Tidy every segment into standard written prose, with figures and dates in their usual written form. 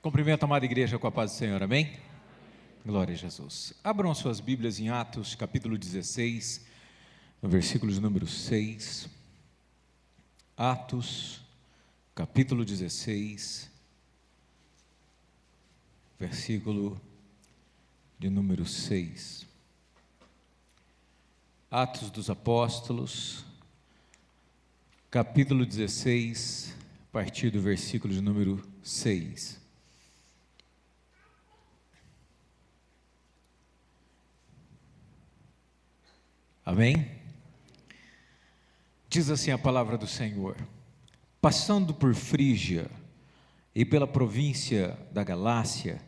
Cumprimento a amada igreja com a paz do Senhor, amém? Glória a Jesus. Abram suas Bíblias em Atos, capítulo 16, no versículo de número 6. Atos, capítulo 16, versículo de número 6. Atos dos Apóstolos, capítulo 16, a partir do versículo de número 6. Amém? Diz assim a palavra do Senhor: passando por Frígia e pela província da Galácia,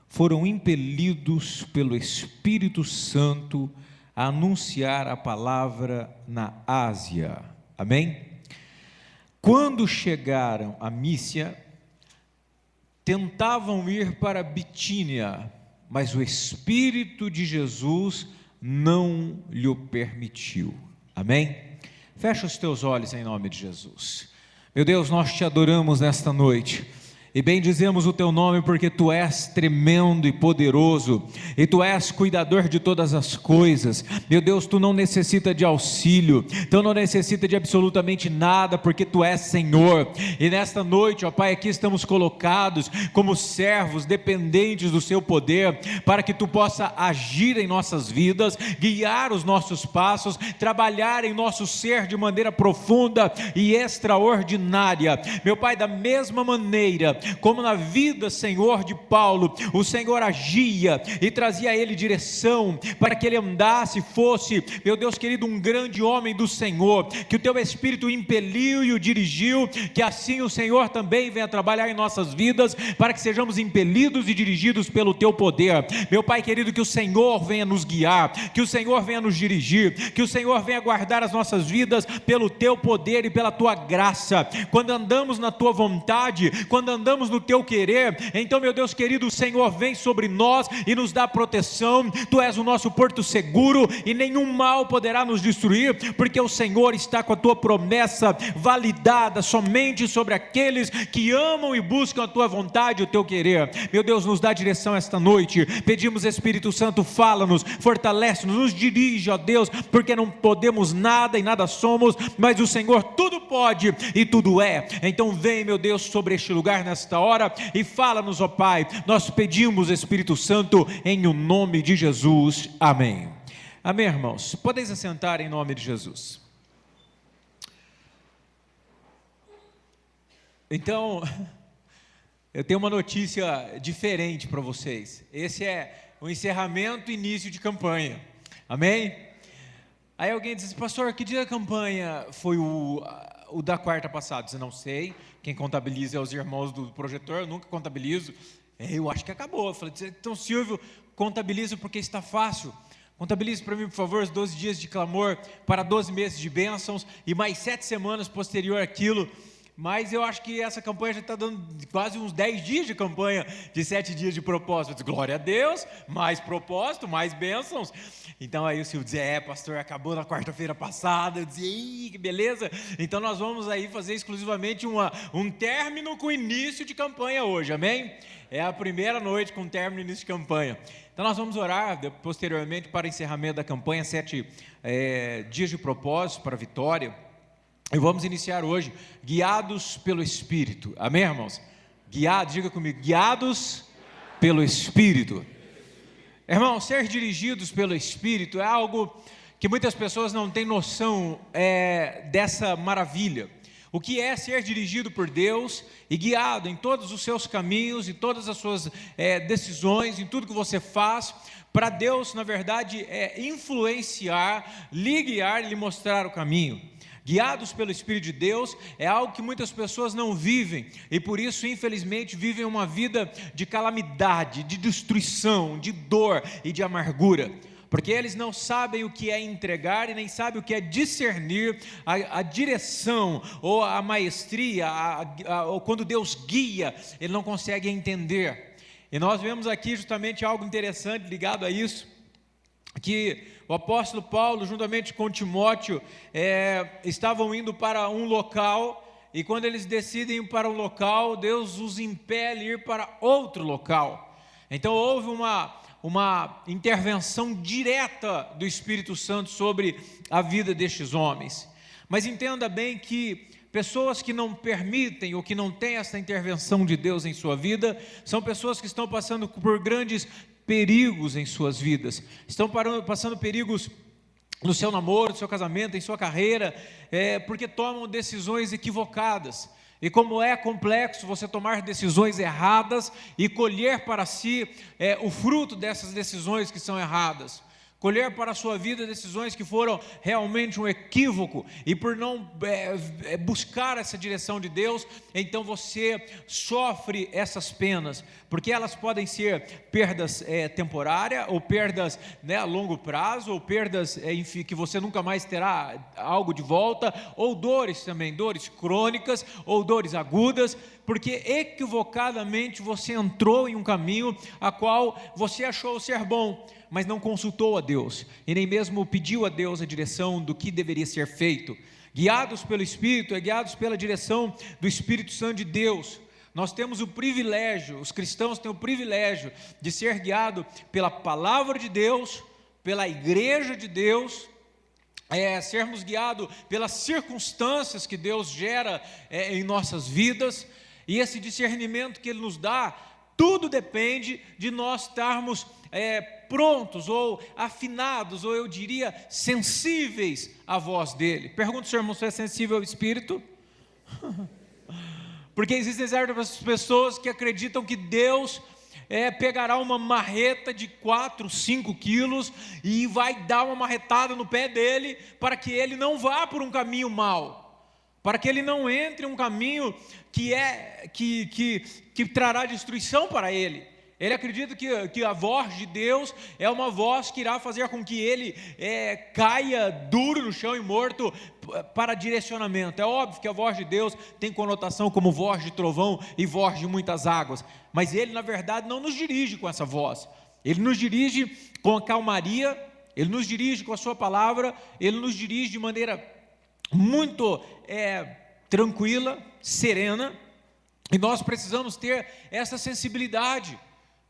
foram impelidos pelo Espírito Santo a anunciar a palavra na Ásia. Amém? Quando chegaram a Mísia, tentavam ir para Bitínia, mas o Espírito de Jesus não lhe permitiu. Amém? Fecha os teus olhos em nome de Jesus. Meu Deus, nós te adoramos nesta noite e bendizemos o teu nome, porque tu és tremendo e poderoso, e tu és cuidador de todas as coisas. Meu Deus, tu não necessita de auxílio, tu não necessita de absolutamente nada, porque tu és Senhor. E nesta noite, ó Pai, aqui estamos colocados como servos dependentes do seu poder, para que tu possa agir em nossas vidas, guiar os nossos passos, trabalhar em nosso ser de maneira profunda e extraordinária. Meu Pai, da mesma maneira como na vida, Senhor, de Paulo, o Senhor agia e trazia a ele direção, para que ele andasse, fosse, meu Deus querido, um grande homem do Senhor, que o teu Espírito o impeliu e o dirigiu, que assim o Senhor também venha trabalhar em nossas vidas, para que sejamos impelidos e dirigidos pelo teu poder. Meu Pai querido, que o Senhor venha nos guiar, que o Senhor venha nos dirigir, que o Senhor venha guardar as nossas vidas pelo teu poder e pela tua graça. Quando andamos na tua vontade, quando andamos no teu querer, então, meu Deus querido, o Senhor vem sobre nós e nos dá proteção. Tu és o nosso porto seguro e nenhum mal poderá nos destruir, porque o Senhor está com a tua promessa validada somente sobre aqueles que amam e buscam a tua vontade e o teu querer. Meu Deus, nos dá direção esta noite. Pedimos, Espírito Santo, fala-nos, fortalece-nos, nos dirige, ó Deus, porque não podemos nada e nada somos, mas o Senhor tudo pode e tudo é. Então vem, meu Deus, sobre este lugar nesta hora e fala-nos, ó Pai. Nós pedimos, Espírito Santo, em o nome de Jesus, amém. Amém, irmãos? Podeis assentar em nome de Jesus. Então, eu tenho uma notícia diferente para vocês. Esse é o encerramento e início de campanha, amém? Aí alguém diz: pastor, que dia da campanha foi o da quarta passada? Eu não sei, quem contabiliza é os irmãos do projetor, eu nunca contabilizo. Eu acho que acabou. Eu falei: então, Silvio, contabilizo porque está fácil. Contabilize para mim, por favor, os 12 dias de clamor para 12 meses de bênçãos e mais 7 semanas posterior àquilo. Mas eu acho que essa campanha já está dando quase uns 10 dias de campanha, de 7 dias de propósito. Eu disse: glória a Deus, mais propósito, mais bênçãos. Então aí o Silvio diz: pastor, acabou na quarta-feira passada. Eu disse: que beleza. Então nós vamos aí fazer exclusivamente um término com início de campanha hoje, amém? É a primeira noite com término e início de campanha. Então nós vamos orar posteriormente para encerramento da campanha, 7 dias de propósito para a vitória. E vamos iniciar hoje, guiados pelo Espírito, amém, irmãos? Guiados, diga comigo, guiados pelo Espírito. Irmãos, ser dirigidos pelo Espírito é algo que muitas pessoas não têm noção dessa maravilha. O que é ser dirigido por Deus e guiado em todos os seus caminhos, em todas as suas decisões, em tudo que você faz. Para Deus, na verdade, é influenciar, lhe guiar e lhe mostrar o caminho. Guiados pelo Espírito de Deus é algo que muitas pessoas não vivem, e por isso, infelizmente, vivem uma vida de calamidade, de destruição, de dor e de amargura, porque eles não sabem o que é entregar e nem sabem o que é discernir a direção ou a maestria, ou quando Deus guia, ele não consegue entender. E nós vemos aqui justamente algo interessante ligado a isso, que o apóstolo Paulo, juntamente com Timóteo, estavam indo para um local e quando eles decidem ir para um local, Deus os impele a ir para outro local. Então houve uma intervenção direta do Espírito Santo sobre a vida destes homens. Mas entenda bem que pessoas que não permitem ou que não têm essa intervenção de Deus em sua vida, são pessoas que estão passando por grandes perigos em suas vidas, estão passando perigos no seu namoro, no seu casamento, em sua carreira, porque tomam decisões equivocadas. E como é complexo você tomar decisões erradas e colher para si o fruto dessas decisões que são erradas. Colher para a sua vida decisões que foram realmente um equívoco, e por não buscar essa direção de Deus, então você sofre essas penas, porque elas podem ser perdas temporárias, ou perdas a longo prazo, ou perdas enfim, que você nunca mais terá algo de volta, ou dores também, dores crônicas, ou dores agudas, porque equivocadamente você entrou em um caminho a qual você achou ser bom, mas não consultou a Deus, e nem mesmo pediu a Deus a direção do que deveria ser feito. Guiados pelo Espírito, guiados pela direção do Espírito Santo de Deus, nós temos o privilégio, os cristãos têm o privilégio de ser guiado pela palavra de Deus, pela igreja de Deus, sermos guiados pelas circunstâncias que Deus gera em nossas vidas, e esse discernimento que Ele nos dá, tudo depende de nós estarmos prontos, ou afinados, ou eu diria sensíveis à voz dEle. Pergunto se o irmão é sensível ao Espírito? Porque existem certas pessoas que acreditam que Deus pegará uma marreta de 4, 5 quilos e vai dar uma marretada no pé dele, para que ele não vá por um caminho mau, para que ele não entre em um caminho que trará destruição para ele. Ele acredita que a voz de Deus é uma voz que irá fazer com que ele caia duro no chão e morto para direcionamento. É óbvio que a voz de Deus tem conotação como voz de trovão e voz de muitas águas, mas Ele na verdade não nos dirige com essa voz. Ele nos dirige com a calmaria, Ele nos dirige com a sua palavra, Ele nos dirige de maneira muito tranquila, serena, e nós precisamos ter essa sensibilidade.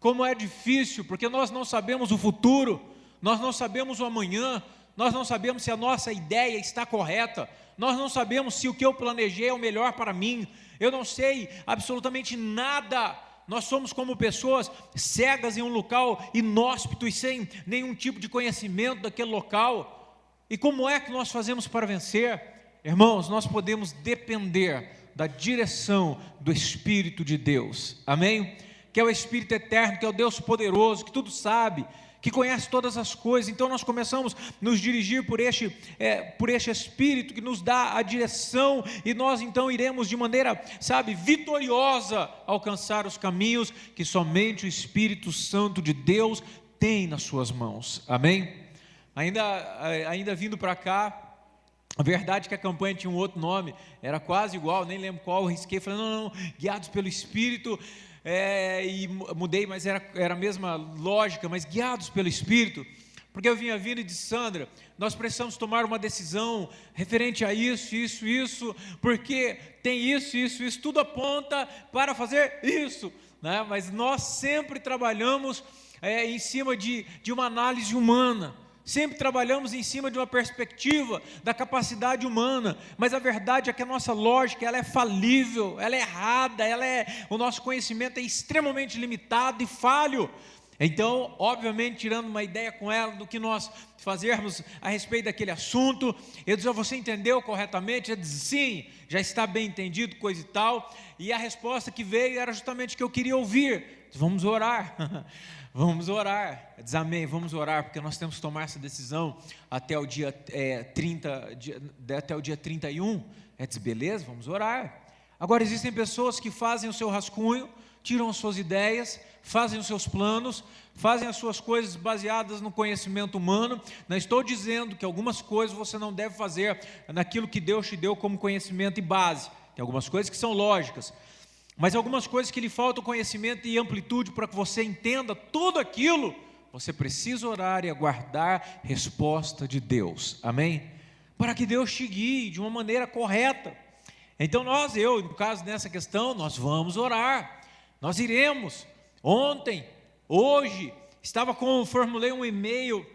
Como é difícil, porque nós não sabemos o futuro, nós não sabemos o amanhã, nós não sabemos se a nossa ideia está correta, nós não sabemos se o que eu planejei é o melhor para mim, eu não sei absolutamente nada. Nós somos como pessoas cegas em um local inóspito e sem nenhum tipo de conhecimento daquele local. E como é que nós fazemos para vencer? Irmãos, nós podemos depender da direção do Espírito de Deus, amém? Que é o Espírito eterno, que é o Deus poderoso, que tudo sabe, que conhece todas as coisas. Então nós começamos a nos dirigir por este Espírito que nos dá a direção, e nós então iremos de maneira, vitoriosa alcançar os caminhos que somente o Espírito Santo de Deus tem nas suas mãos, amém? Ainda vindo para cá, a verdade é que a campanha tinha um outro nome, era quase igual, nem lembro qual, eu risquei, falei, não, guiados pelo Espírito, e mudei, mas era a mesma lógica, mas guiados pelo Espírito, porque eu vinha vindo e disse, Sandra, nós precisamos tomar uma decisão referente a isso, porque tem isso, tudo aponta para fazer isso, né? Mas nós sempre trabalhamos em cima de uma análise humana, sempre trabalhamos em cima de uma perspectiva da capacidade humana, mas a verdade é que a nossa lógica ela é falível, ela é errada, o nosso conhecimento é extremamente limitado e falho. Então, obviamente, tirando uma ideia com ela do que nós fazermos a respeito daquele assunto, eu disse, você entendeu corretamente? Ela disse, sim, já está bem entendido, coisa e tal, e a resposta que veio era justamente o que eu queria ouvir. Disse, vamos orar. Vamos orar, diz amém, vamos orar, porque nós temos que tomar essa decisão até o dia 31, diz beleza, vamos orar. Agora existem pessoas que fazem o seu rascunho, tiram as suas ideias, fazem os seus planos, fazem as suas coisas baseadas no conhecimento humano. Não estou dizendo que algumas coisas você não deve fazer naquilo que Deus te deu como conhecimento e base, tem algumas coisas que são lógicas, mas algumas coisas que lhe faltam conhecimento e amplitude para que você entenda tudo aquilo, você precisa orar e aguardar resposta de Deus, amém? Para que Deus te guie de uma maneira correta. Então no caso nessa questão, nós vamos orar, nós iremos. Ontem, hoje, formulei um e-mail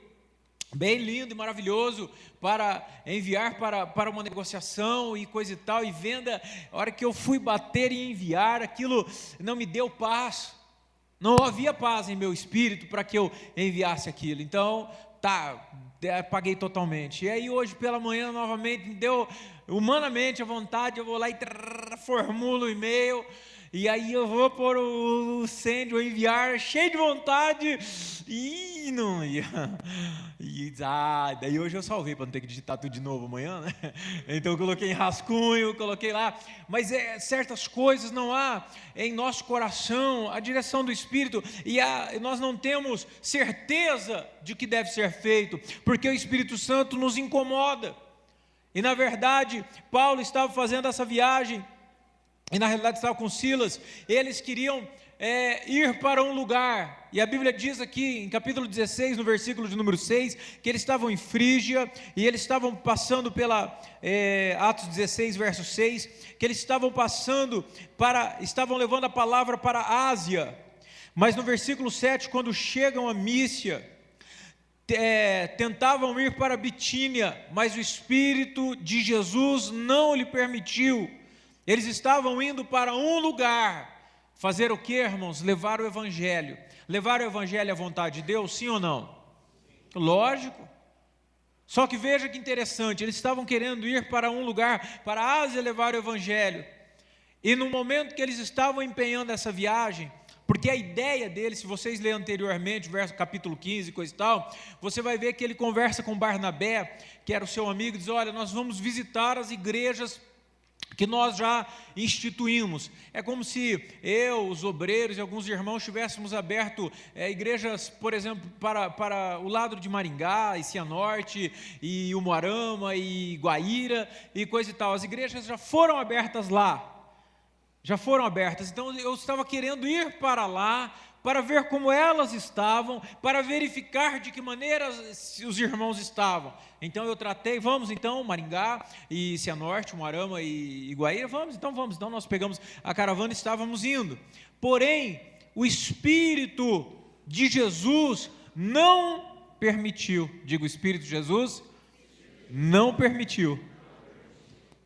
bem lindo e maravilhoso para enviar para uma negociação e coisa e tal, e venda. A hora que eu fui bater e enviar, aquilo não me deu paz, não havia paz em meu espírito para que eu enviasse aquilo. Então, apaguei totalmente. E aí hoje pela manhã novamente me deu humanamente a vontade, eu vou lá e formulo o e-mail, e aí eu vou pôr o send, o enviar, cheio de vontade, e não ia. Daí hoje eu salvei para não ter que digitar tudo de novo amanhã, né? Então eu coloquei em rascunho, coloquei lá, mas certas coisas não há em nosso coração a direção do Espírito, e nós não temos certeza de que deve ser feito, porque o Espírito Santo nos incomoda. E na verdade, Paulo estava fazendo essa viagem, e na realidade estava com Silas. Eles queriam ir para um lugar, e a Bíblia diz aqui em capítulo 16, no versículo de número 6, que eles estavam em Frígia, e eles estavam passando pela, Atos 16, verso 6, que eles estavam estavam levando a palavra para a Ásia, mas no versículo 7, quando chegam a Mísia, tentavam ir para Bitínia, mas o Espírito de Jesus não lhe permitiu. Eles estavam indo para um lugar, fazer o que, irmãos? Levar o Evangelho. Levar o Evangelho à vontade de Deus, sim ou não? Lógico. Só que veja que interessante, eles estavam querendo ir para um lugar, para a Ásia, levar o Evangelho, e no momento que eles estavam empenhando essa viagem, porque a ideia dele, se vocês lerem anteriormente, verso capítulo 15, coisa e tal, você vai ver que ele conversa com Barnabé, que era o seu amigo, e diz: olha, nós vamos visitar as igrejas que nós já instituímos. É como se eu, os obreiros e alguns irmãos tivéssemos aberto igrejas, por exemplo, para o lado de Maringá, e Cianorte, e Umuarama, e Guaíra, e coisa e tal. As igrejas já foram abertas lá. Então eu estava querendo ir para lá, para ver como elas estavam, para verificar de que maneira os irmãos estavam. Então eu tratei, vamos então, Maringá e Cianorte, Umuarama e Guaíra, vamos. Então nós pegamos a caravana e estávamos indo. Porém, o Espírito de Jesus não permitiu, o Espírito de Jesus não permitiu.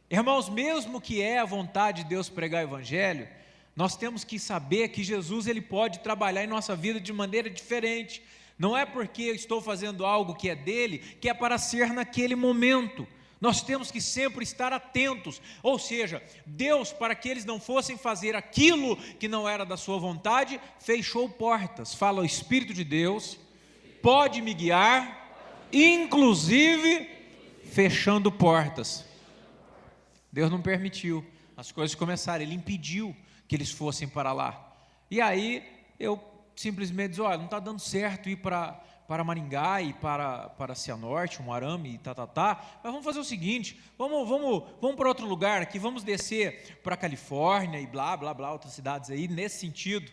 Irmãos, mesmo que é a vontade de Deus pregar o Evangelho, nós temos que saber que Jesus ele pode trabalhar em nossa vida de maneira diferente. Não é porque eu estou fazendo algo que é dele, que é para ser naquele momento. Nós temos que sempre estar atentos. Ou seja, Deus, para que eles não fossem fazer aquilo que não era da sua vontade, fechou portas. Fala: o Espírito de Deus pode me guiar, inclusive fechando portas. Deus não permitiu as coisas começarem, Ele impediu que eles fossem para lá. E aí eu simplesmente disse: olha, não está dando certo ir para Maringá e para Cianorte, Umuarama e mas vamos fazer o seguinte, vamos para outro lugar aqui, vamos descer para a Califórnia e blá, blá, blá, outras cidades aí, nesse sentido.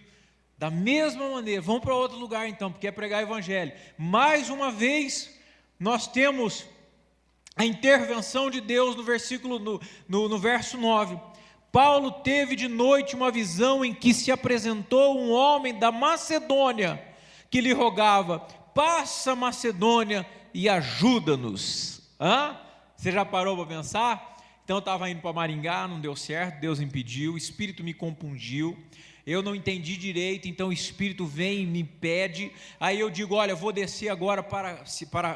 Da mesma maneira, vamos para outro lugar então, porque é pregar o Evangelho. Mais uma vez, nós temos a intervenção de Deus no verso 9. Paulo teve de noite uma visão em que se apresentou um homem da Macedônia, que lhe rogava: passa Macedônia e ajuda-nos. Você já parou para pensar? Então eu estava indo para Maringá, não deu certo, Deus impediu, o Espírito me compungiu, eu não entendi direito, então o Espírito vem e me impede. Aí eu digo: olha, vou descer agora para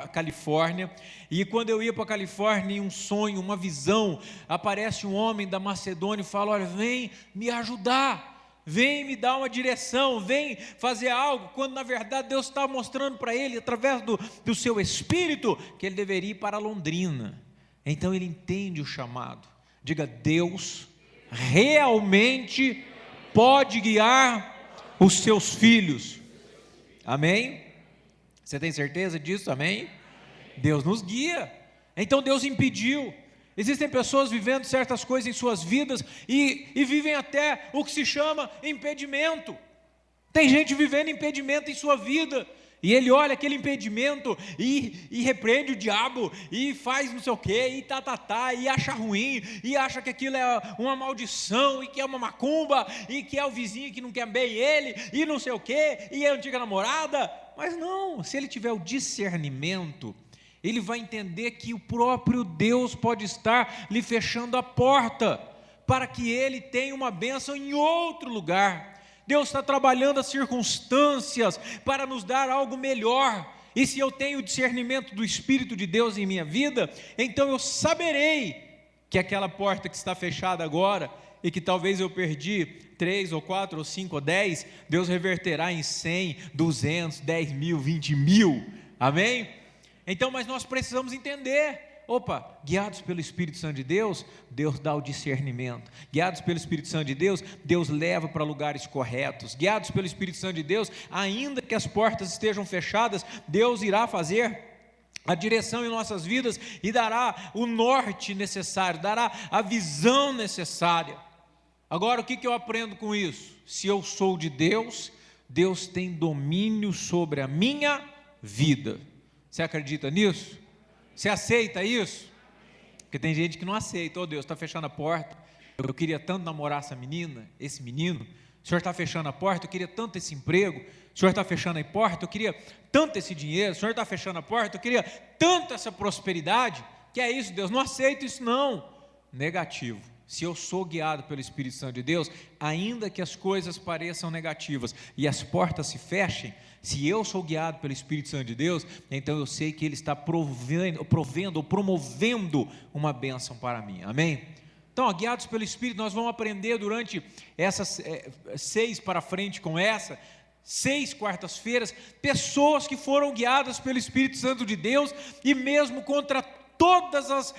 a Califórnia. E quando eu ia para a Califórnia, em um sonho, uma visão, aparece um homem da Macedônia e fala: olha, vem me ajudar, vem me dar uma direção, vem fazer algo, quando na verdade Deus está mostrando para ele, através do seu Espírito, que ele deveria ir para Londrina. Então ele entende o chamado. Diga: Deus realmente pode guiar os seus filhos. Amém? Você tem certeza disso? Amém? Deus nos guia. Então Deus impediu. Existem pessoas vivendo certas coisas em suas vidas e vivem até o que se chama impedimento. Tem gente vivendo impedimento em sua vida, E ele olha aquele impedimento e repreende o diabo, e faz não sei o quê, e acha ruim, e acha que aquilo é uma maldição, e que é uma macumba, e que é o vizinho que não quer bem ele, e não sei o quê, e é a antiga namorada. Mas não, se ele tiver o discernimento, ele vai entender que o próprio Deus pode estar lhe fechando a porta, para que ele tenha uma bênção em outro lugar. Deus está trabalhando as circunstâncias para nos dar algo melhor, e se eu tenho o discernimento do Espírito de Deus em minha vida, então eu saberei que aquela porta que está fechada agora, e que talvez eu perdi 3 ou 4 ou 5 ou 10, Deus reverterá em 100, 200, 10 mil, 20 mil, amém? Então, mas nós precisamos entender, guiados pelo Espírito Santo de Deus, Deus dá o discernimento. Guiados pelo Espírito Santo de Deus, Deus leva para lugares corretos. Guiados pelo Espírito Santo de Deus, ainda que as portas estejam fechadas, Deus irá fazer a direção em nossas vidas e dará o norte necessário, dará a visão necessária. Agora, o que eu aprendo com isso? Se eu sou de Deus, Deus tem domínio sobre a minha vida. Você acredita nisso? Você aceita isso? Porque tem gente que não aceita. Deus está fechando a porta, eu queria tanto namorar essa menina, esse menino. O Senhor está fechando a porta, eu queria tanto esse emprego. O Senhor está fechando a porta, eu queria tanto esse dinheiro. O Senhor está fechando a porta, eu queria tanto essa prosperidade. Que é isso, Deus? Não aceito isso não. Negativo. Se eu sou guiado pelo Espírito Santo de Deus, ainda que as coisas pareçam negativas e as portas se fechem, se eu sou guiado pelo Espírito Santo de Deus, então eu sei que Ele está provendo ou promovendo uma bênção para mim, amém? Então, guiados pelo Espírito, nós vamos aprender durante essas 6 para frente com 6 quartas-feiras, pessoas que foram guiadas pelo Espírito Santo de Deus, e mesmo contra todas as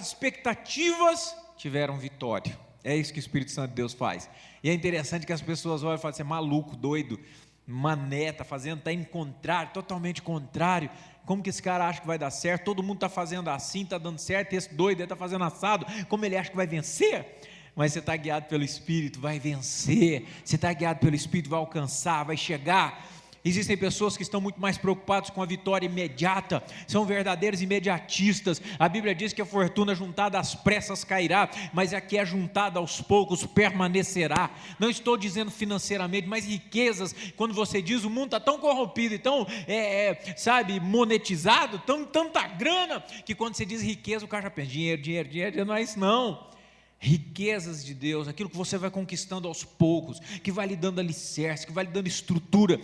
expectativas, tiveram vitória. É isso que o Espírito Santo de Deus faz. E é interessante que as pessoas olham e falam assim: maluco, doido, mané, está indo contrário, totalmente contrário. Como que esse cara acha que vai dar certo? Todo mundo está fazendo assim, está dando certo, e esse doido está fazendo assado. Como ele acha que vai vencer? Mas você está guiado pelo Espírito, vai vencer. Você está guiado pelo Espírito, vai alcançar, vai chegar. Existem pessoas que estão muito mais preocupadas com a vitória imediata, são verdadeiros imediatistas. A Bíblia diz que a fortuna juntada às pressas cairá, mas a que é juntada aos poucos permanecerá. Não estou dizendo financeiramente, mas riquezas. Quando você diz o mundo está tão corrompido e tão monetizado, tanta grana, que quando você diz riqueza, o cara já pensa: dinheiro, não é isso não. Riquezas de Deus, aquilo que você vai conquistando aos poucos, que vai lhe dando alicerce, que vai lhe dando estrutura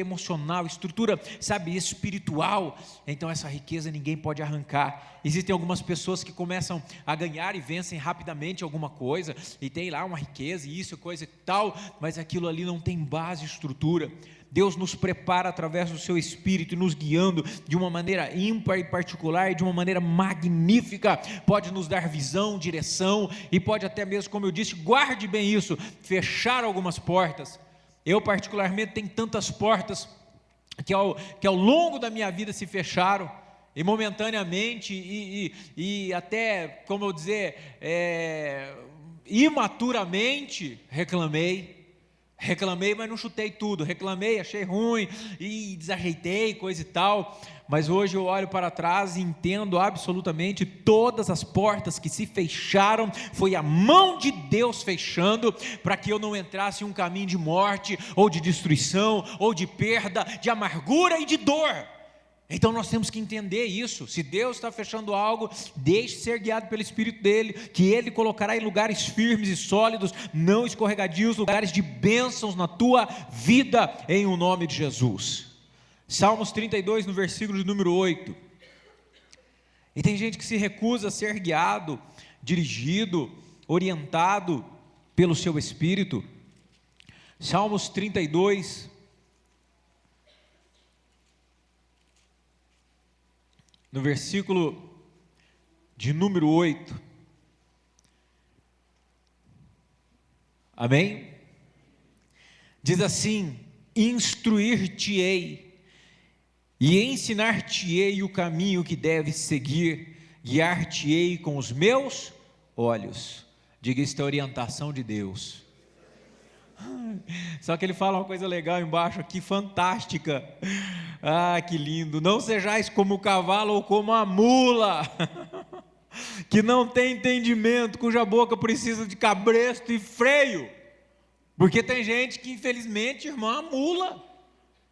emocional, estrutura, espiritual. Então essa riqueza ninguém pode arrancar. Existem algumas pessoas que começam a ganhar e vencem rapidamente alguma coisa, e tem lá uma riqueza, e isso, coisa e tal, mas aquilo ali não tem base, estrutura. Deus nos prepara através do seu Espírito, nos guiando de uma maneira ímpar e particular, e de uma maneira magnífica. Pode nos dar visão, direção, e pode até mesmo, como eu disse, guarde bem isso, fechar algumas portas. Eu particularmente tenho tantas portas que ao longo da minha vida se fecharam, e momentaneamente, e até, como eu dizer, imaturamente reclamei, mas não chutei tudo, reclamei, achei ruim, e desajeitei, coisa e tal, mas hoje eu olho para trás e entendo absolutamente todas as portas que se fecharam, foi a mão de Deus fechando, para que eu não entrasse em um caminho de morte, ou de destruição, ou de perda, de amargura e de dor. Então nós temos que entender isso. Se Deus está fechando algo, deixe ser guiado pelo Espírito dele, que ele colocará em lugares firmes e sólidos, não escorregadios, lugares de bênçãos na tua vida, em o nome de Jesus. Salmos 32, no versículo de número 8. E tem gente que se recusa a ser guiado, dirigido, orientado pelo seu Espírito. Salmos 32, no versículo de número 8, amém? Diz assim: instruir-te-ei e ensinar-te-ei o caminho que deves seguir, guiar-te-ei com os meus olhos. Diga, isto é orientação de Deus. Só que ele fala uma coisa legal embaixo aqui, fantástica. Ah, que lindo. Não sejais como o cavalo ou como a mula, que não tem entendimento, cuja boca precisa de cabresto e freio. Porque tem gente que, infelizmente, irmã, mula.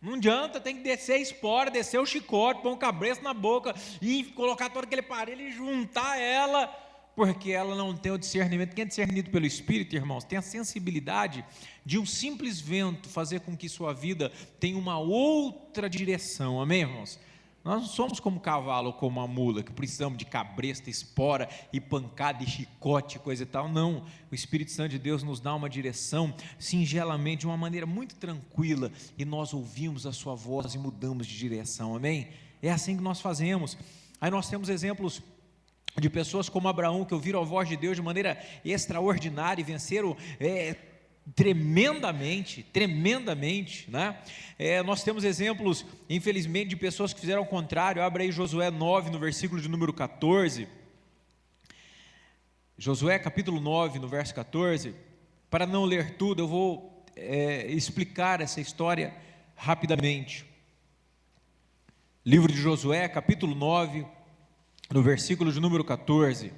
Não adianta, tem que descer a espora, descer o chicote, pôr um cabresto na boca e colocar todo aquele aparelho e juntar ela, porque ela não tem o discernimento. Quem é discernido pelo Espírito, irmãos, tem a sensibilidade de um simples vento fazer com que sua vida tenha uma outra direção. Amém, irmãos? Nós não somos como cavalo ou como a mula, que precisamos de cabresta, espora e pancada e chicote, coisa e tal. Não, o Espírito Santo de Deus nos dá uma direção singelamente, de uma maneira muito tranquila, e nós ouvimos a sua voz e mudamos de direção. Amém? É assim que nós fazemos. Aí nós temos exemplos de pessoas como Abraão, que ouviram a voz de Deus de maneira extraordinária e venceram tremendamente, né? Nós temos exemplos, infelizmente, de pessoas que fizeram o contrário. Abra aí Josué 9, no versículo de número 14. Josué capítulo 9, no verso 14. Para não ler tudo, eu vou explicar essa história rapidamente. Livro de Josué, capítulo 9, no versículo de número 14.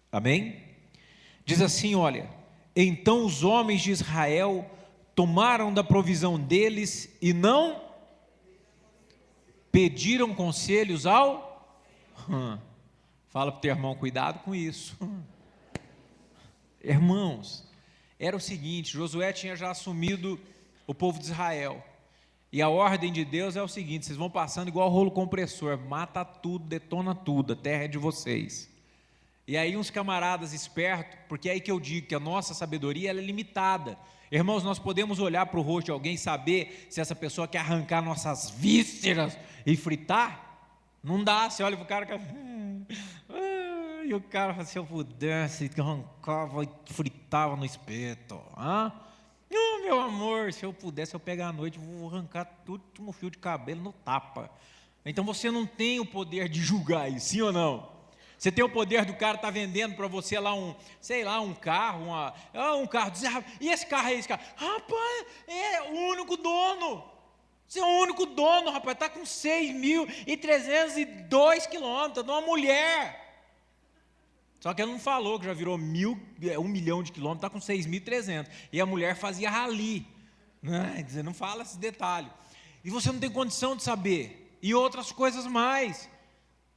Amém? Diz assim, olha: então os homens de Israel tomaram da provisão deles e não pediram conselhos ao... Fala para o teu irmão, cuidado com isso. Irmãos, era o seguinte, Josué tinha já assumido o povo de Israel, e a ordem de Deus é o seguinte: vocês vão passando igual rolo compressor, mata tudo, detona tudo, a terra é de vocês. E aí uns camaradas espertos, porque é aí que eu digo que a nossa sabedoria ela é limitada. Irmãos, nós podemos olhar para o rosto de alguém e saber se essa pessoa quer arrancar nossas vísceras e fritar? Não dá. Você olha para o cara e o cara fala: se eu pudesse, arrancava e fritava no espeto. Meu amor, se eu pudesse, eu pegar à noite, vou arrancar tudo um fio de cabelo no tapa. Então você não tem o poder de julgar isso, sim ou não? Você tem o poder do cara estar vendendo para você lá um carro, um carro, e esse carro aí, esse carro? Rapaz, é o único dono. Você é o único dono, rapaz, está com 6.302 quilômetros, de uma mulher. Só que ele não falou que já virou 1 milhão de quilômetros, está com 6.300. E a mulher fazia rali. Você não fala esse detalhe. E você não tem condição de saber. E outras coisas mais.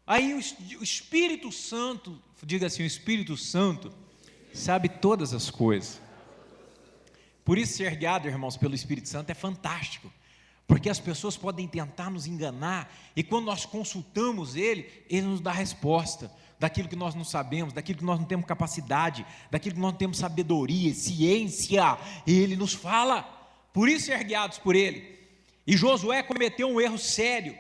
Aí o Espírito Santo, diga assim, o Espírito Santo sabe todas as coisas. Por isso ser guiado, irmãos, pelo Espírito Santo é fantástico, porque as pessoas podem tentar nos enganar, e quando nós consultamos Ele nos dá a resposta daquilo que nós não sabemos, daquilo que nós não temos capacidade, daquilo que nós não temos sabedoria, ciência, Ele nos fala. Por isso ser guiados por Ele. E Josué cometeu um erro sério,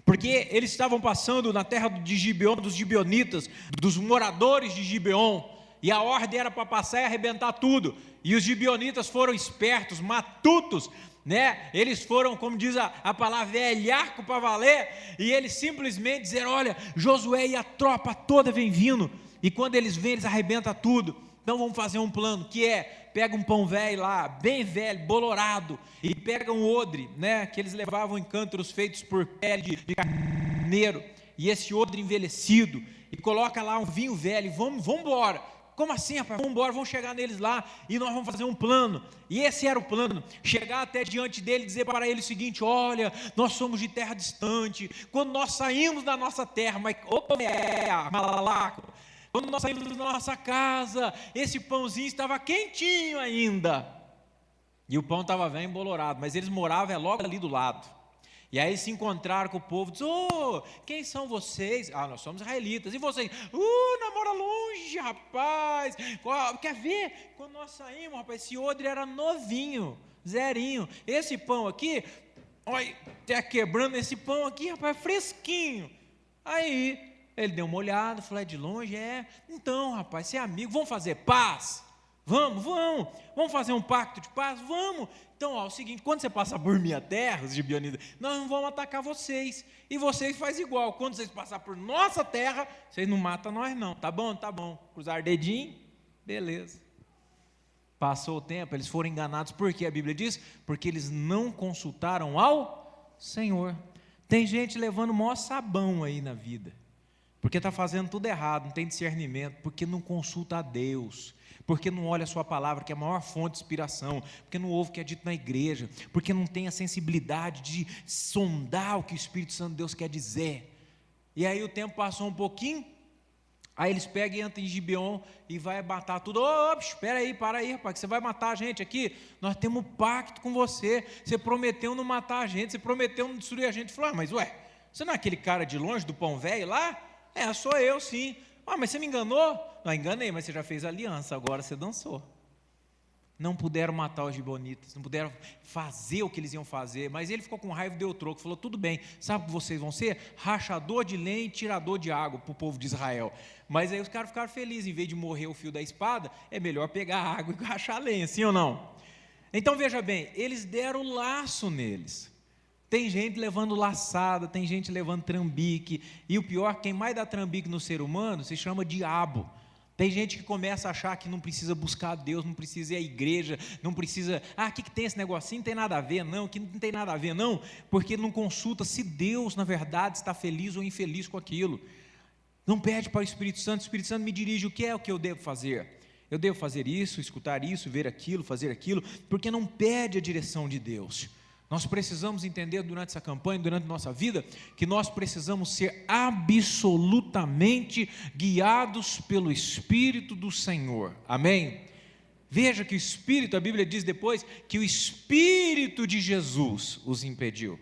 porque eles estavam passando na terra de Gibeon, dos gibeonitas, dos moradores de Gibeon, e a ordem era para passar e arrebentar tudo, e os gibeonitas foram espertos, matutos, né? Eles foram, como diz a palavra, velhaco para valer, e eles simplesmente disseram: olha, Josué e a tropa toda vem vindo, e quando eles vêm, eles arrebentam tudo. Então vamos fazer um plano, que pega um pão velho lá, bem velho, bolorado, e pega um odre, né, que eles levavam em cântaros feitos por pele de carneiro, e esse odre envelhecido, e coloca lá um vinho velho, e vamos embora. Como assim, rapaz? Vamos embora, vamos chegar neles lá, e nós vamos fazer um plano. E esse era o plano: chegar até diante dele e dizer para ele o seguinte: olha, nós somos de terra distante, quando nós saímos da nossa terra, quando nós saímos da nossa casa, esse pãozinho estava quentinho ainda, e o pão estava bem embolorado, mas eles moravam logo ali do lado. E aí se encontraram com o povo, diz: quem são vocês? Nós somos israelitas. E vocês? Não mora longe, rapaz. Quer ver? Quando nós saímos, rapaz, esse odre era novinho, zerinho. Esse pão aqui, olha, está quebrando. Esse pão aqui, rapaz, fresquinho. Aí ele deu uma olhada, falou: é de longe? Então, rapaz, você é amigo, vamos fazer paz? Vamos fazer um pacto de paz? Vamos. Então, ó, é o seguinte, quando você passar por minha terra, os gibeonitas, nós não vamos atacar vocês, e vocês fazem igual, quando vocês passarem por nossa terra, vocês não matam nós não, tá bom? Cruzar dedinho, beleza. Passou o tempo, eles foram enganados, por que a Bíblia diz? Porque eles não consultaram ao Senhor. Tem gente levando o maior sabão aí na vida, porque está fazendo tudo errado, não tem discernimento, porque não consulta a Deus, porque não olha a sua palavra, que é a maior fonte de inspiração, porque não ouve o que é dito na igreja, porque não tem a sensibilidade de sondar o que o Espírito Santo de Deus quer dizer. E aí o tempo passou um pouquinho, aí eles pegam e entram em Gibeon e vai matar tudo. Espera aí, para aí, rapaz, que você vai matar a gente aqui? Nós temos um pacto com você, você prometeu não matar a gente, você prometeu não destruir a gente. Falou, mas você não é aquele cara de longe do pão velho lá? Sou eu sim. Mas você me enganou? Não, enganei, mas você já fez aliança, agora você dançou. Não puderam matar os gibeonitas, não puderam fazer o que eles iam fazer, mas ele ficou com raiva e deu o troco, falou, tudo bem, sabe o que vocês vão ser? Rachador de lenha e tirador de água para o povo de Israel. Mas aí os caras ficaram felizes, em vez de morrer o fio da espada, é melhor pegar a água e rachar a lenha, sim ou não? Então veja bem, eles deram laço neles. Tem gente levando laçada, tem gente levando trambique, e o pior, quem mais dá trambique no ser humano se chama diabo. Tem gente que começa a achar que não precisa buscar a Deus, não precisa ir à igreja, não precisa, o que tem esse negocinho, não tem nada a ver não, que não tem nada a ver não, porque não consulta se Deus na verdade está feliz ou infeliz com aquilo. Não pede para o Espírito Santo me dirige, o que é o que eu devo fazer? Eu devo fazer isso, escutar isso, ver aquilo, fazer aquilo, porque não pede a direção de Deus. Nós precisamos entender durante essa campanha, durante nossa vida, que nós precisamos ser absolutamente guiados pelo Espírito do Senhor, amém? Veja que o Espírito, a Bíblia diz depois, que o Espírito de Jesus os impediu,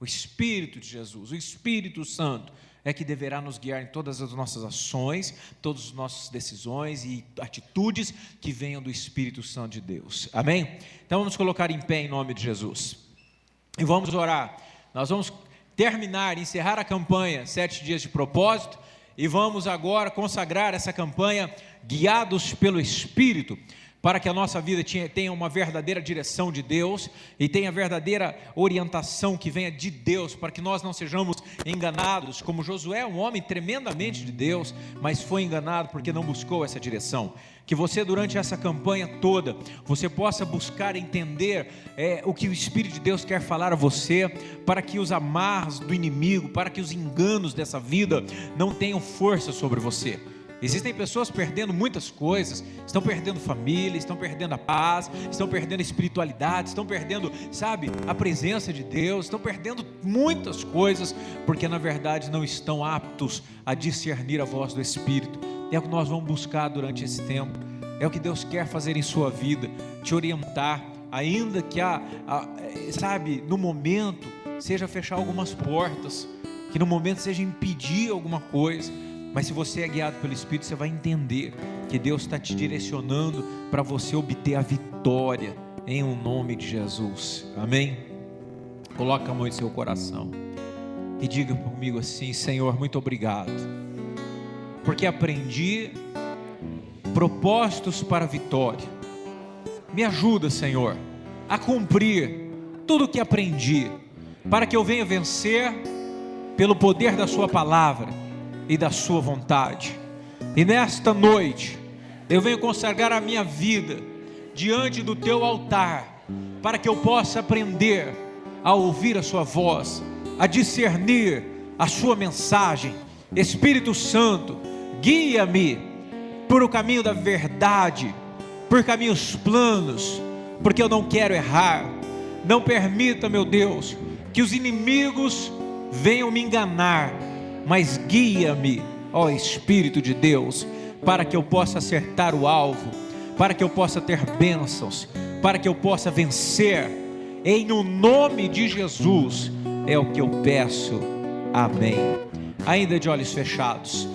o Espírito de Jesus, o Espírito Santo, é que deverá nos guiar em todas as nossas ações, todas as nossas decisões e atitudes que venham do Espírito Santo de Deus, amém? Então vamos colocar em pé em nome de Jesus. E vamos orar. Nós vamos encerrar a campanha 7 dias de propósito, e vamos agora consagrar essa campanha guiados pelo Espírito, para que a nossa vida tenha uma verdadeira direção de Deus, e tenha verdadeira orientação que venha de Deus, para que nós não sejamos enganados, como Josué, um homem tremendamente de Deus, mas foi enganado porque não buscou essa direção. Que você durante essa campanha toda, você possa buscar entender o que o Espírito de Deus quer falar a você, para que os amarras do inimigo, para que os enganos dessa vida não tenham força sobre você. Existem pessoas perdendo muitas coisas, estão perdendo família, estão perdendo a paz, estão perdendo a espiritualidade, estão perdendo, a presença de Deus, estão perdendo muitas coisas, porque na verdade não estão aptos a discernir a voz do Espírito. É o que nós vamos buscar durante esse tempo, é o que Deus quer fazer em sua vida, te orientar, ainda que no momento seja fechar algumas portas, que no momento seja impedir alguma coisa, mas se você é guiado pelo Espírito, você vai entender que Deus está te direcionando para você obter a vitória, em o nome de Jesus, amém? Coloca a mão em seu coração e diga comigo assim: Senhor, muito obrigado, porque aprendi propósitos para a vitória. Me ajuda, Senhor, a cumprir tudo o que aprendi, para que eu venha vencer pelo poder da sua palavra e da sua vontade. E nesta noite eu venho consagrar a minha vida diante do teu altar, para que eu possa aprender a ouvir a sua voz, a discernir a sua mensagem. Espírito Santo, guia-me por o caminho da verdade, por caminhos planos, porque eu não quero errar. Não permita, meu Deus, que os inimigos venham me enganar, mas guia-me, ó Espírito de Deus, para que eu possa acertar o alvo, para que eu possa ter bênçãos, para que eu possa vencer, em o nome de Jesus, é o que eu peço, amém. Ainda de olhos fechados,